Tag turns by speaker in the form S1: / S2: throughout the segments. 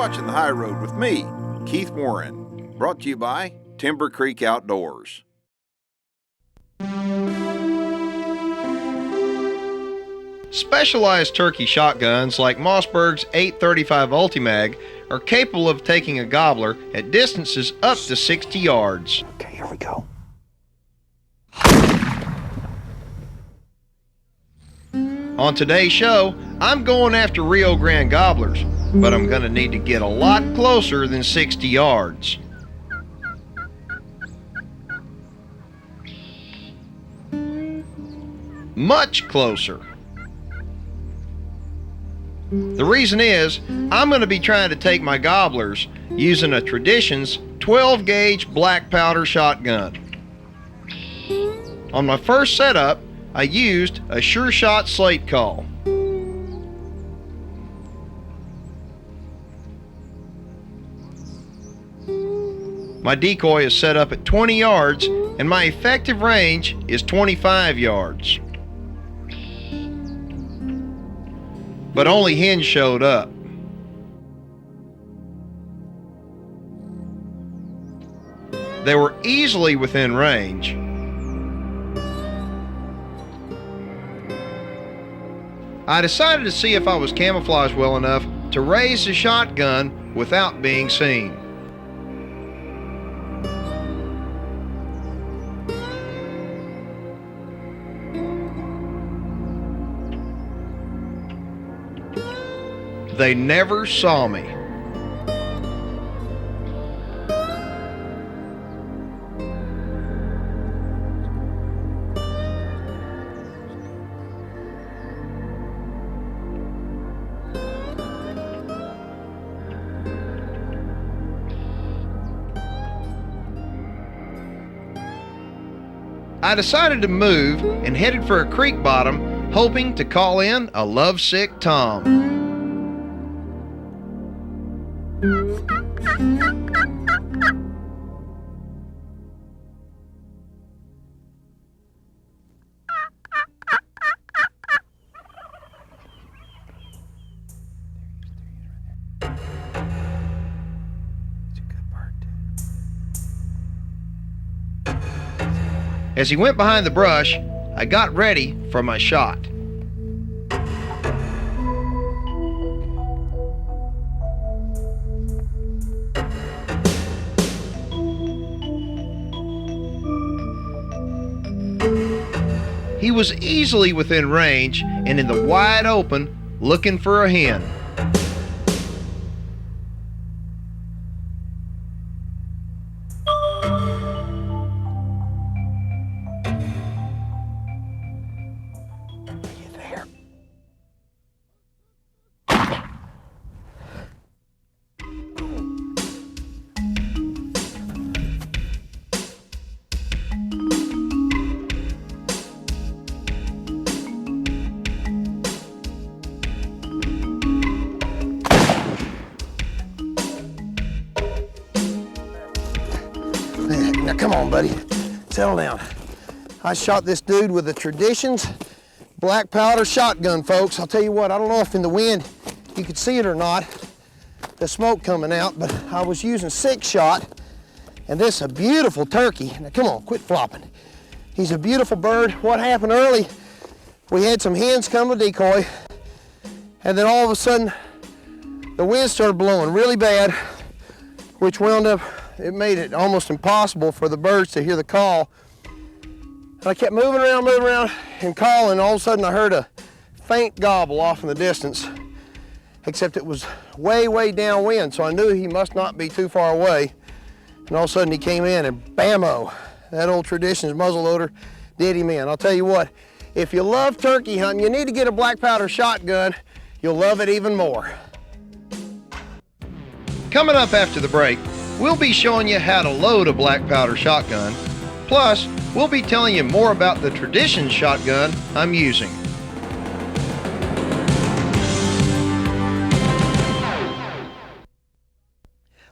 S1: watching The High Road with me, Keith Warren, brought to you by Timber Creek Outdoors.
S2: Specialized turkey shotguns like Mossberg's 835 Ultimag are capable of taking a gobbler at distances up to 60 yards.
S3: Okay, here we go.
S2: On today's show, I'm going after Rio Grande gobblers, but I'm going to need to get a lot closer than 60 yards. Much closer. The reason is, I'm going to be trying to take my gobblers using a Traditions 12-gauge black powder shotgun. On my first setup, I used a Sure Shot slate call. My decoy is set up at 20 yards and my effective range is 25 yards. But only hens showed up. They were easily within range. I decided to see if I was camouflaged well enough to raise the shotgun without being seen. They never saw me. I decided to move and headed for a creek bottom, hoping to call in a lovesick tom. As he went behind the brush, I got ready for my shot. He was easily within range and in the wide open, looking for a hen.
S3: Now come on, buddy, settle down. I shot this dude with a Traditions black powder shotgun, folks. I'll tell you what, I don't know if in the wind you could see it or not, the smoke coming out, but I was using 6-shot, and this is a beautiful turkey. Now come on, quit flopping. He's a beautiful bird. What happened early, we had some hens come to decoy, and then all of a sudden, the wind started blowing really bad, which wound up, it made it almost impossible for the birds to hear the call. And I kept moving around and calling. All of a sudden I heard a faint gobble off in the distance, except it was way, way downwind, so I knew he must not be too far away. And all of a sudden he came in and bammo, that old Traditions muzzleloader did him in. I'll tell you what, if you love turkey hunting, you need to get a black powder shotgun. You'll love it even more.
S2: Coming up after the break, we'll be showing you how to load a black powder shotgun. Plus, we'll be telling you more about the Traditions shotgun I'm using.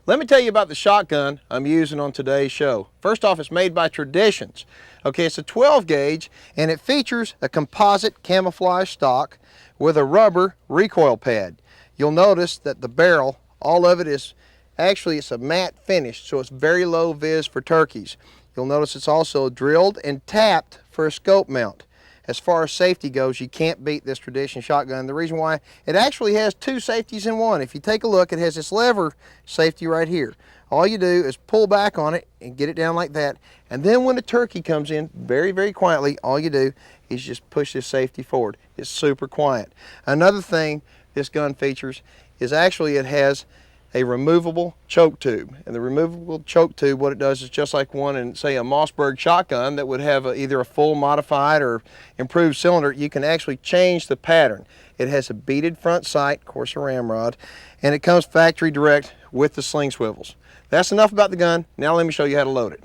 S2: Let me tell you about the shotgun I'm using on today's show. First off, it's made by Traditions. Okay, it's a 12 gauge and it features a composite camouflage stock with a rubber recoil pad. You'll notice that the barrel
S3: All of it is, actually it's a matte finish, so it's very low vis for turkeys. You'll notice it's also drilled and tapped for a scope mount. As far as safety goes, you can't beat this Tradition shotgun. The reason why, it actually has two safeties in one. If you take a look, it has this lever safety right here. All you do is pull back on it and get it down like that. And then when the turkey comes in, very, very quietly, all you do is just push this safety forward. It's super quiet. Another thing this gun features is actually it has a removable choke tube. And the removable choke tube, what it does is just like one in, say, a Mossberg shotgun that would have either a full modified or improved cylinder. You can actually change the pattern. It has a beaded front sight, of course a ramrod, and it comes factory direct with the sling swivels. That's enough about the gun. Now let me show you how to load it.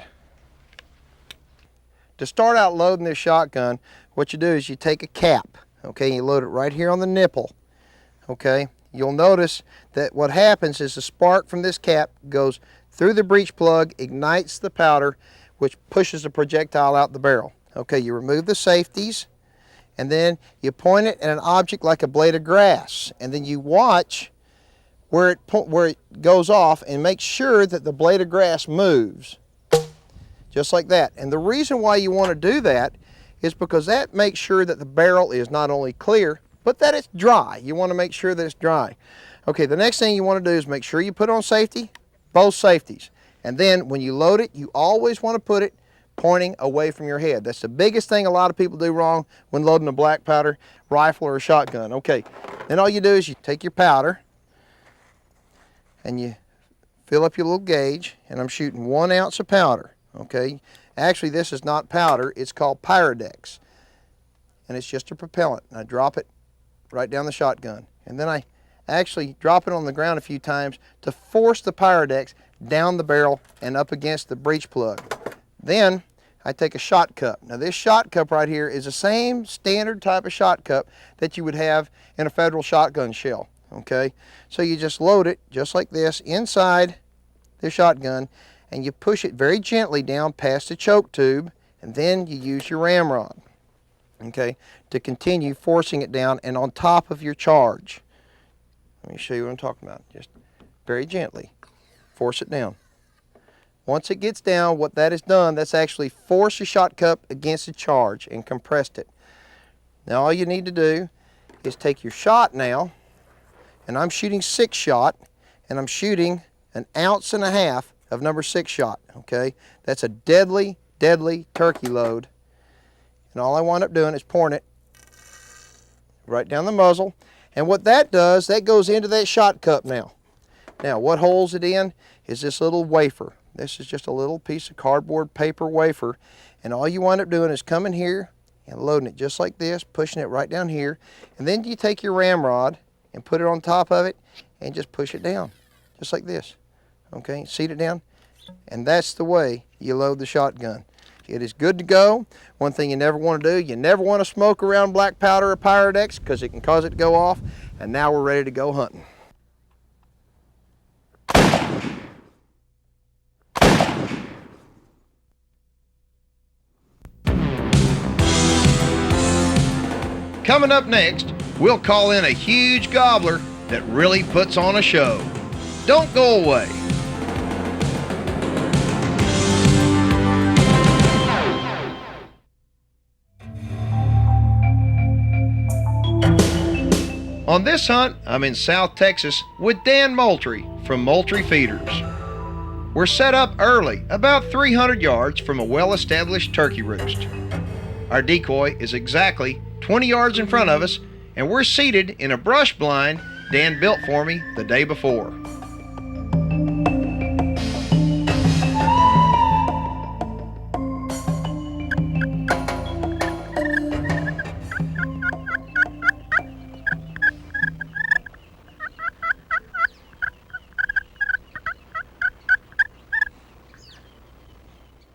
S3: To start out loading this shotgun, what you do is you take a cap, okay, you load it right here on the nipple, okay. You'll notice that what happens is the spark from this cap goes through the breech plug, ignites the powder, which pushes the projectile out the barrel. Okay, you remove the safeties, and then you point it at an object like a blade of grass, and then you watch where it goes off and make sure that the blade of grass moves, just like that. And the reason why you want to do that is because that makes sure that the barrel is not only clear, but that it's dry. You want to make sure that it's dry. Okay, the next thing you want to do is make sure you put on safety, both safeties. And then when you load it, you always want to put it pointing away from your head. That's the biggest thing a lot of people do wrong when loading a black powder rifle or a shotgun. Okay, then all you do is you take your powder and you fill up your little gauge, and I'm shooting 1 ounce of powder, okay? Actually, this is not powder, it's called Pyrodex. And it's just a propellant. And I drop it right down the shotgun. And then I actually drop it on the ground a few times to force the Pyrodex down the barrel and up against the breech plug. Then I take a shot cup. Now this shot cup right here is the same standard type of shot cup that you would have in a Federal shotgun shell, okay? So you just load it just like this inside the shotgun, and you push it very gently down past the choke tube, and then you use your ramrod, okay, to continue forcing it down and on top of your charge. Let me show you what I'm talking about. Just very gently force it down. Once it gets down, what that has done, that's actually forced the shot cup against the charge and compressed it. Now all you need to do is take your shot now, and I'm shooting 6 shot, and I'm shooting 1.5 ounces of number 6 shot, okay? That's a deadly, deadly turkey load. And all I wind up doing is pouring it right down the muzzle. And what that does, that goes into that shot cup now. Now, what holds it in is this little wafer. This is just a little piece of cardboard paper wafer. And all you wind up doing is coming here and loading it just like this, pushing it right down here. And then you take your ramrod and put it on top of it and just push it down, just like this. Okay, seat it down. And that's the way you load the shotgun. It is good to go. One thing you never want to do, you never want to smoke around black powder or Pyrodex because it can cause it to go off. And now we're ready to go hunting.
S2: Coming up next, we'll call in a huge gobbler that really puts on a show. Don't go away. On this hunt, I'm in South Texas with Dan Moultrie from Moultrie Feeders. We're set up early, about 300 yards from a well-established turkey roost. Our decoy is exactly 20 yards in front of us, and we're seated in a brush blind Dan built for me the day before.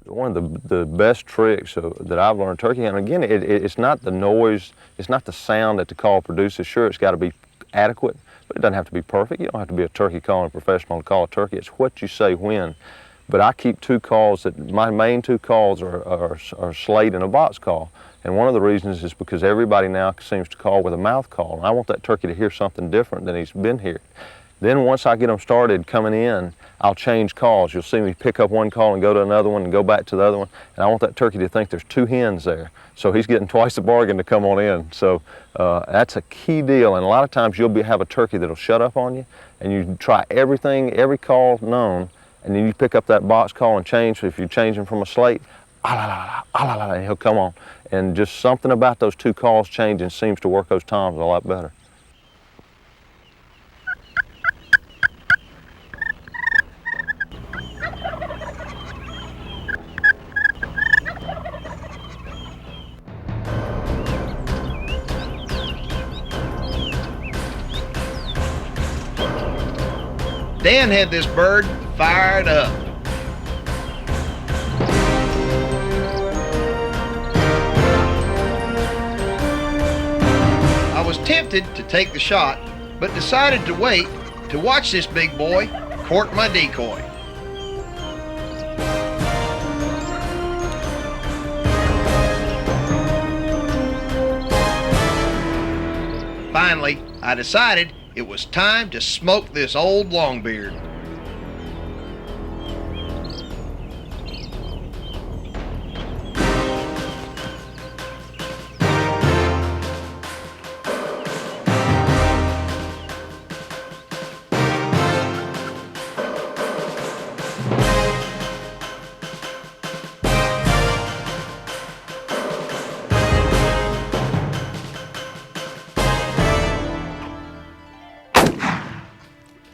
S4: One of the best tricks that I've learned turkey hunting, again, it's not the noise, it's not the sound that the call produces. Sure, it's got to be adequate, but it doesn't have to be perfect. You don't have to be a turkey calling professional to call a turkey. It's what you say when. But I keep 2 calls that my main 2 calls are slate and a box call. And one of the reasons is because everybody now seems to call with a mouth call. And I want that turkey to hear something different than he's been here. Then once I get them started coming in, I'll change calls. You'll see me pick up one call and go to another one and go back to the other one. And I want that turkey to think there's 2 hens there. So he's getting twice the bargain to come on in. So that's a key deal. And a lot of times you'll have a turkey that'll shut up on you, and you try everything, every call known, and then you pick up that box call and change. If you change him from a slate, ah la la la, ah la la la, and he'll come on. And just something about those 2 calls changing seems to work those times a lot better.
S2: Dan had this bird fired up. I was tempted to take the shot, but decided to wait to watch this big boy court my decoy. Finally, I decided it was time to smoke this old longbeard.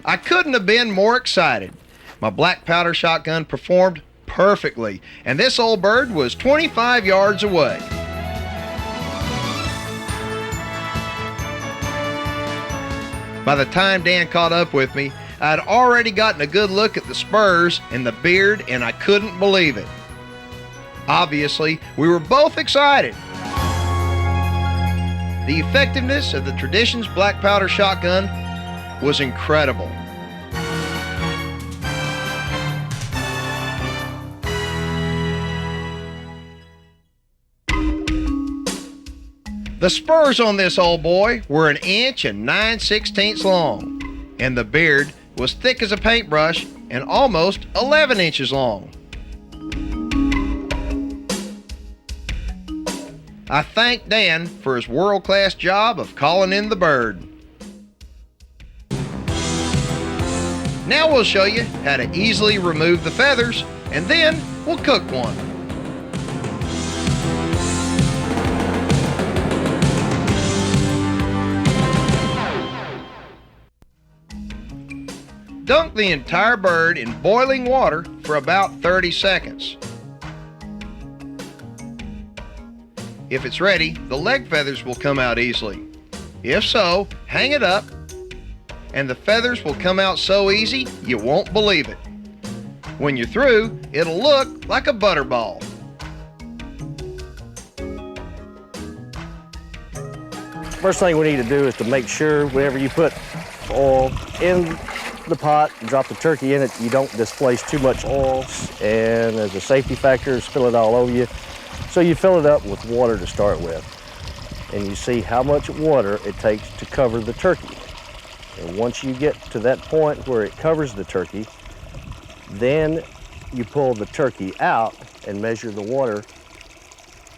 S2: I couldn't have been more excited. My black powder shotgun performed perfectly, and this old bird was 25 yards away. By the time Dan caught up with me, I had already gotten a good look at the spurs and the beard, and I couldn't believe it. Obviously, we were both excited. The effectiveness of the Traditions black powder shotgun was incredible. The spurs on this old boy were 1 inch and 9/16 long, and the beard was thick as a paintbrush and almost 11 inches long. I thank Dan for his world-class job of calling in the bird. Now we'll show you how to easily remove the feathers, and then we'll cook one. Dunk the entire bird in boiling water for about 30 seconds. If it's ready, the leg feathers will come out easily. If so, hang it up, and the feathers will come out so easy you won't believe it. When you're through, it'll look like a butterball.
S5: First thing we need to do is to make sure whenever you put oil in the pot and drop the turkey in it, you don't displace too much oil, and as a safety factor, spill it all over you. So you fill it up with water to start with, and you see how much water it takes to cover the turkey. And once you get to that point where it covers the turkey, then you pull the turkey out and measure the water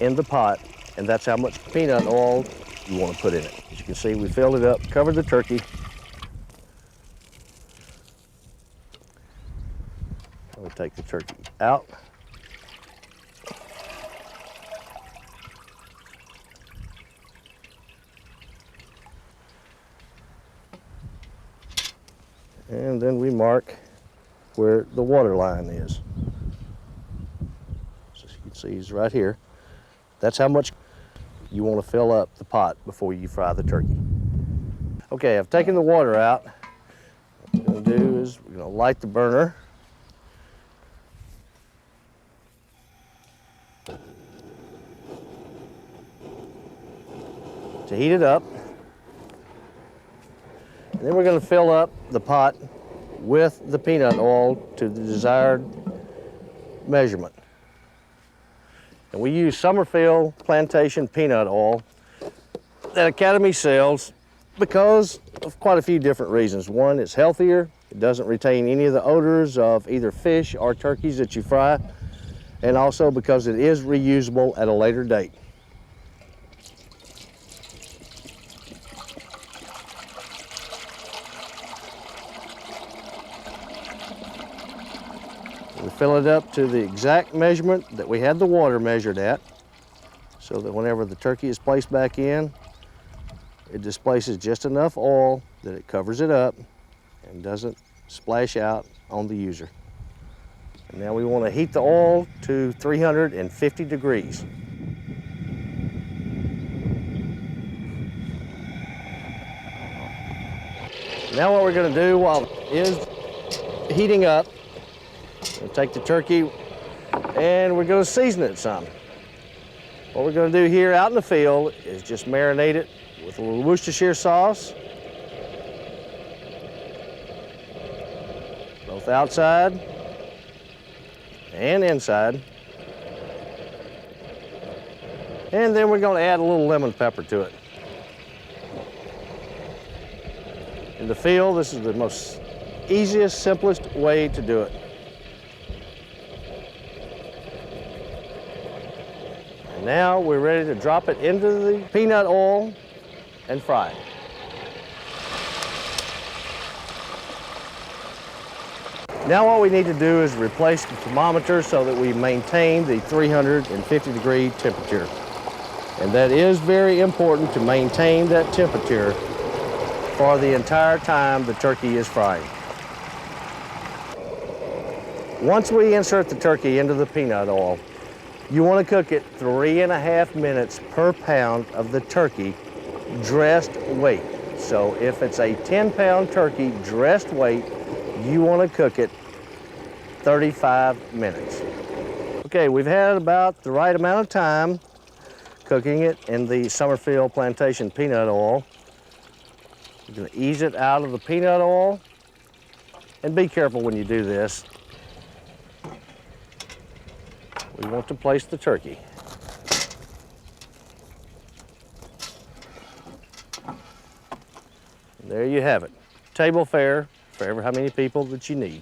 S5: in the pot, and that's how much peanut oil you want to put in it. As you can see, we filled it up, covered the turkey. We'll take the turkey out. And then we mark where the water line is. So you can see it's right here. That's how much you want to fill up the pot before you fry the turkey. Okay, I've taken the water out. What we're going to do is we're going to light the burner. To heat it up. And then we're going to fill up the pot with the peanut oil to the desired measurement. And we use Summerfield Plantation peanut oil that Academy sells because of quite a few different reasons. One, it's healthier. It doesn't retain any of the odors of either fish or turkeys that you fry. And also because it is reusable at a later date. We fill it up to the exact measurement that we had the water measured at, so that whenever the turkey is placed back in, it displaces just enough oil that it covers it up and doesn't splash out on the user. And now we want to heat the oil to 350 degrees. Now what we're going to do while it is heating up, we'll take the turkey and we're going to season it some. What we're going to do here out in the field is just marinate it with a little Worcestershire sauce, both outside and inside. And then we're going to add a little lemon pepper to it. In the field, this is the most easiest, simplest way to do it. And now we're ready to drop it into the peanut oil and fry it. Now what we need to do is replace the thermometer so that we maintain the 350 degree temperature. And that is very important to maintain that temperature for the entire time the turkey is frying. Once we insert the turkey into the peanut oil, you want to cook it 3.5 minutes per pound of the turkey dressed weight. So if it's a 10-pound turkey dressed weight, you want to cook it 35 minutes. Okay, we've had about the right amount of time cooking it in the Summerfield Plantation peanut oil. You're going to ease it out of the peanut oil, and be careful when you do this. We want to place the turkey. And there you have it. Table fare for ever how many people that you need.